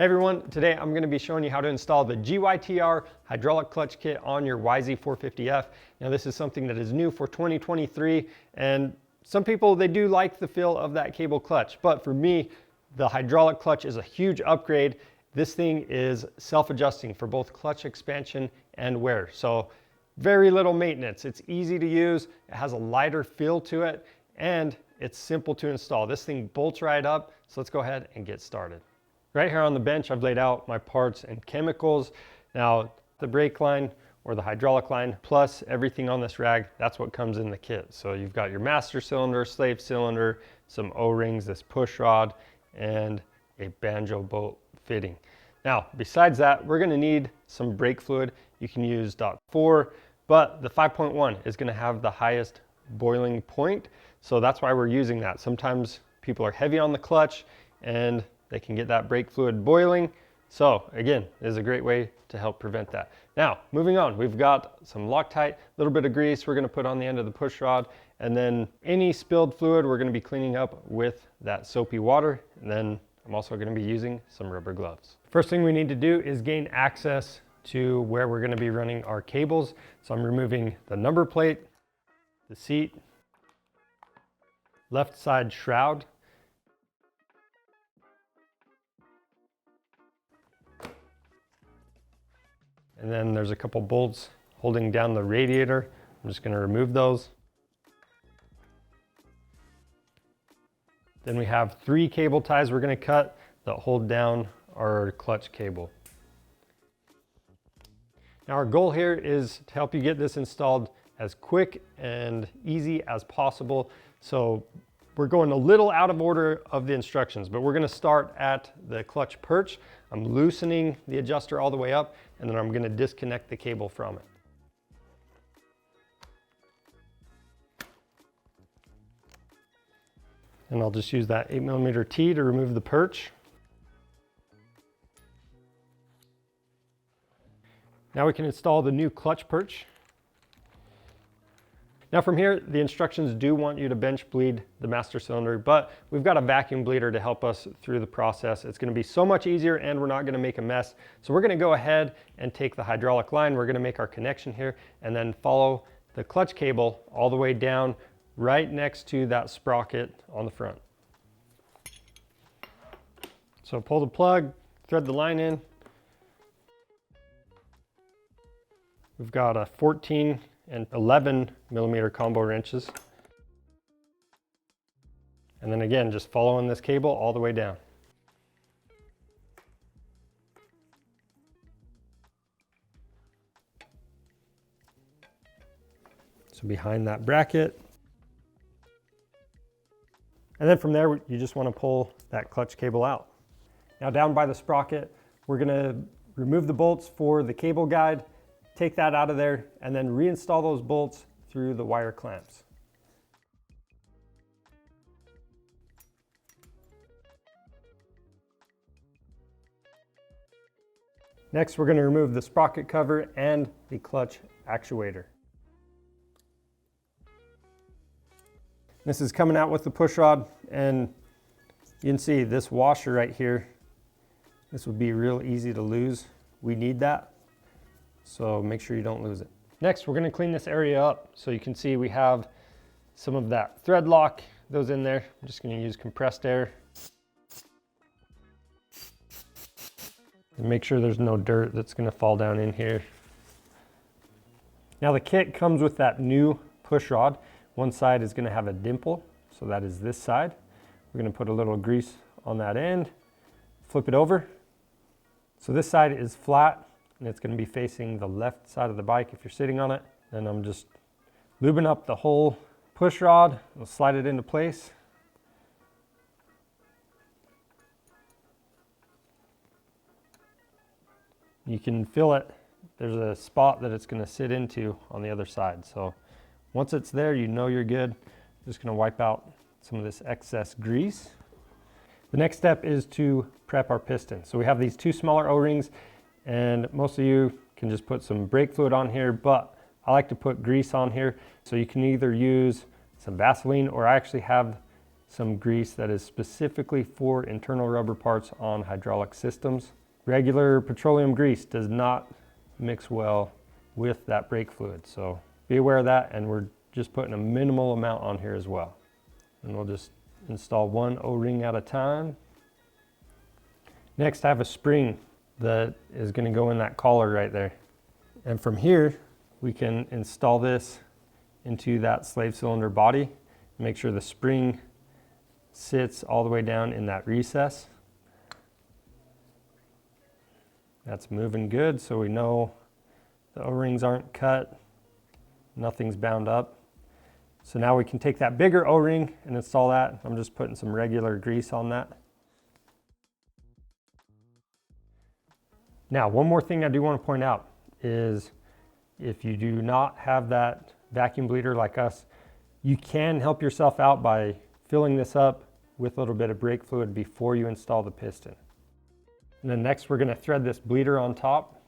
Hey everyone, today I'm going to be showing you how to install the GYTR Hydraulic Clutch Kit on your YZ450F. Now this is something that is new for 2023, and some people, they do like the feel of that cable clutch, but for me, the hydraulic clutch is a huge upgrade. This thing is self-adjusting for both clutch expansion and wear, so very little maintenance. It's easy to use, it has a lighter feel to it, and it's simple to install. This thing bolts right up, so let's go ahead and get started. Right here on the bench, I've laid out my parts and chemicals. Now, the brake line or the hydraulic line, plus everything on this rag, that's what comes in the kit. So you've got your master cylinder, slave cylinder, some O-rings, this push rod, and a banjo bolt fitting. Now, besides that, we're gonna need some brake fluid. You can use .4, but the 5.1 is gonna have the highest boiling point. So that's why we're using that. Sometimes people are heavy on the clutch and they can get that brake fluid boiling. So again, it is a great way to help prevent that. Now, moving on, we've got some Loctite, a little bit of grease we're gonna put on the end of the push rod, and then any spilled fluid we're gonna be cleaning up with that soapy water. And then I'm also gonna be using some rubber gloves. First thing we need to do is gain access to where we're gonna be running our cables. So I'm removing the number plate, the seat, left side shroud, and then there's a couple bolts holding down the radiator. I'm just going to remove those. Then we have 3 cable ties we're going to cut that hold down our clutch cable. Now our goal here is to help you get this installed as quick and easy as possible. So we're going a little out of order of the instructions, but we're going to start at the clutch perch. I'm loosening the adjuster all the way up, and then I'm going to disconnect the cable from it. And I'll just use that 8mm T to remove the perch. Now we can install the new clutch perch. Now from here, the instructions do want you to bench bleed the master cylinder, but we've got a vacuum bleeder to help us through the process. It's gonna be so much easier and we're not gonna make a mess. So we're gonna go ahead and take the hydraulic line, we're gonna make our connection here, and then follow the clutch cable all the way down right next to that sprocket on the front. So pull the plug, thread the line in. We've got a 14 and 11mm combo wrenches. And then again, just following this cable all the way down. So behind that bracket. And then from there, you just want to pull that clutch cable out. Now down by the sprocket, we're going to remove the bolts for the cable guide, take that out of there, and then reinstall those bolts through the wire clamps. Next, we're going to remove the sprocket cover and the clutch actuator. This is coming out with the push rod, and you can see this washer right here. This would be real easy to lose. We need that. So make sure you don't lose it. Next, we're going to clean this area up. So you can see we have some of that thread lock, those in there. I'm just going to use compressed air. And make sure there's no dirt that's going to fall down in here. Now the kit comes with that new push rod. One side is going to have a dimple, so that is this side. We're going to put a little grease on that end, flip it over. So this side is flat, and it's going to be facing the left side of the bike if you're sitting on it. And I'm just lubing up the whole push rod. I'll slide it into place. You can feel it. There's a spot that it's going to sit into on the other side. So once it's there, you know you're good. Just going to wipe out some of this excess grease. The next step is to prep our piston. So we have these 2 smaller O-rings, and most of you can just put some brake fluid on here, but I like to put grease on here. So you can either use some Vaseline, or I actually have some grease that is specifically for internal rubber parts on hydraulic systems. Regular petroleum grease does not mix well with that brake fluid, so be aware of that, and we're just putting a minimal amount on here as well. And we'll just install one O-ring at a time. Next, I have a spring that is going to go in that collar right there. And from here, we can install this into that slave cylinder body. Make sure the spring sits all the way down in that recess. That's moving good, so we know the O-rings aren't cut, nothing's bound up. So now we can take that bigger O-ring and install that. I'm just putting some regular grease on that. Now, one more thing I do want to point out is if you do not have that vacuum bleeder like us, you can help yourself out by filling this up with a little bit of brake fluid before you install the piston. And then next, we're going to thread this bleeder on top.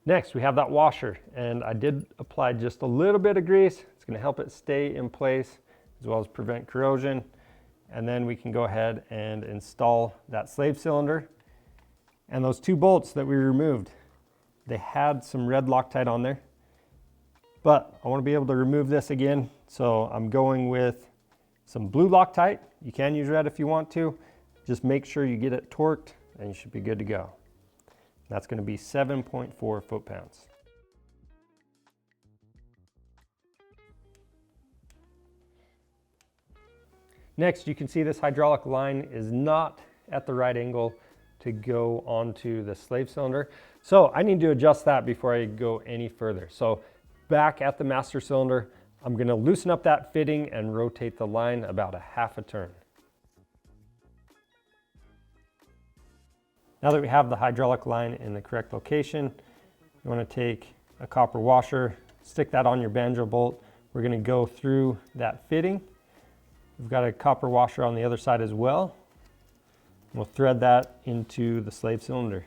Next, we have that washer, and I did apply just a little bit of grease. It's going to help it stay in place as well as prevent corrosion. And then we can go ahead and install that slave cylinder. And those two bolts that we removed, they had some red Loctite on there, but I want to be able to remove this again. So I'm going with some blue Loctite. You can use red if you want to. Just make sure you get it torqued and you should be good to go. That's going to be 7.4 foot-pounds. Next, you can see this hydraulic line is not at the right angle to go onto the slave cylinder. So I need to adjust that before I go any further. So back at the master cylinder, I'm going to loosen up that fitting and rotate the line about a half a turn. Now that we have the hydraulic line in the correct location, you want to take a copper washer, stick that on your banjo bolt. We're going to go through that fitting. We've got a copper washer on the other side as well. We'll thread that into the slave cylinder.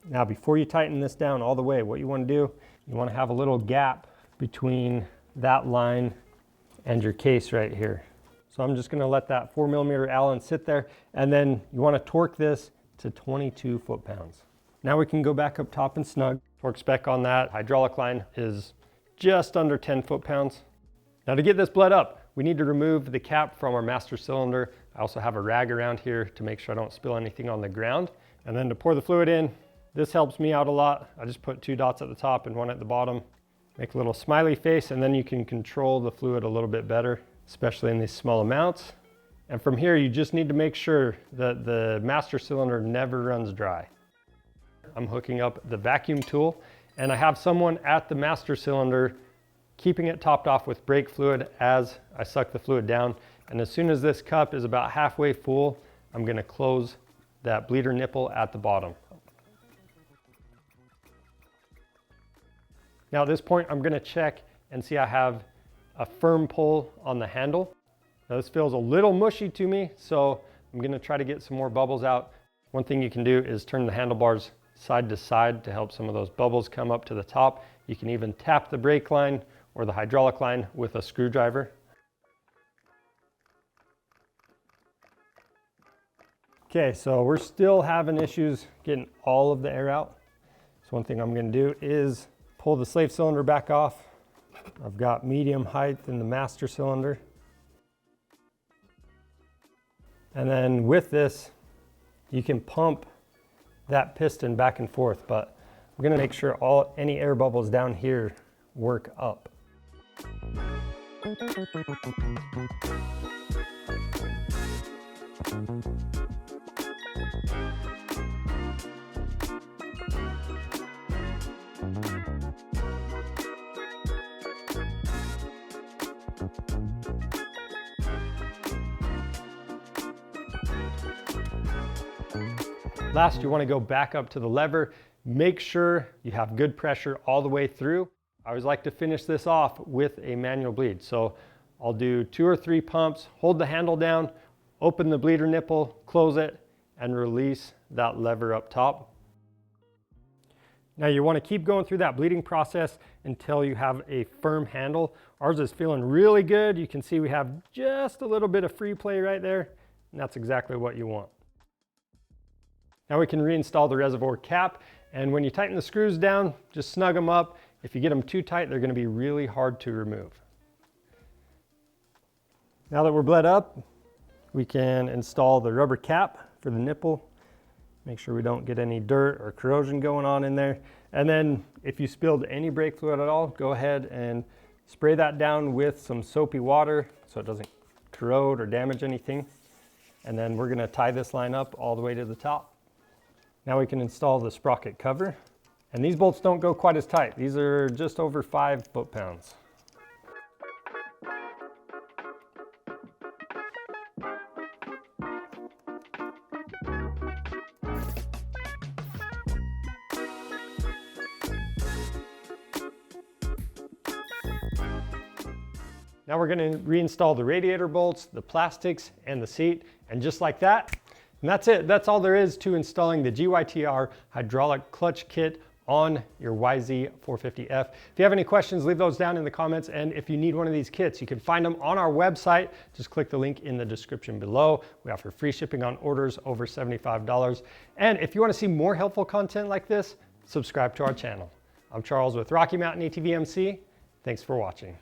Now, before you tighten this down all the way, what you want to do, you want to have a little gap between that line and your case right here. So I'm just going to let that 4mm Allen sit there, and then you want to torque this to 22 foot-pounds. Now we can go back up top and snug. Torque spec on that hydraulic line is just under 10 foot-pounds. Now to get this bled up, we need to remove the cap from our master cylinder. I also have a rag around here to make sure I don't spill anything on the ground. And then to pour the fluid in, this helps me out a lot. I just put 2 dots at the top and 1 at the bottom. Make a little smiley face, and then you can control the fluid a little bit better, especially in these small amounts. And from here, you just need to make sure that the master cylinder never runs dry. I'm hooking up the vacuum tool, and I have someone at the master cylinder keeping it topped off with brake fluid as I suck the fluid down. And as soon as this cup is about halfway full, I'm going to close that bleeder nipple at the bottom. Now at this point, I'm going to check and see I have a firm pull on the handle. Now this feels a little mushy to me, so I'm going to try to get some more bubbles out. One thing you can do is turn the handlebars side to side to help some of those bubbles come up to the top. You can even tap the brake line or the hydraulic line with a screwdriver. Okay, so we're still having issues getting all of the air out. So one thing I'm going to do is pull the slave cylinder back off. I've got medium height in the master cylinder. And then with this, you can pump that piston back and forth, but I'm going to make sure any air bubbles down here work up. Last, you want to go back up to the lever. Make sure you have good pressure all the way through. I always like to finish this off with a manual bleed. So I'll do 2 or 3 pumps, hold the handle down, open the bleeder nipple, close it, and release that lever up top. Now you want to keep going through that bleeding process until you have a firm handle. Ours is feeling really good. You can see we have just a little bit of free play right there, and that's exactly what you want. Now we can reinstall the reservoir cap, and when you tighten the screws down, just snug them up. If you get them too tight, they're going to be really hard to remove. Now that we're bled up, we can install the rubber cap for the nipple. Make sure we don't get any dirt or corrosion going on in there. And then if you spilled any brake fluid at all, go ahead and spray that down with some soapy water so it doesn't corrode or damage anything. And then we're going to tie this line up all the way to the top. Now we can install the sprocket cover. And these bolts don't go quite as tight. These are just over 5 foot-pounds. Now we're going to reinstall the radiator bolts, the plastics, and the seat, and just like that. And that's it. That's all there is to installing the GYTR Hydraulic Clutch Kit on your YZ450F. If you have any questions, leave those down in the comments. And if you need one of these kits, you can find them on our website. Just click the link in the description below. We offer free shipping on orders over $75. And if you want to see more helpful content like this, subscribe to our channel. I'm Charles with Rocky Mountain ATVMC. Thanks for watching.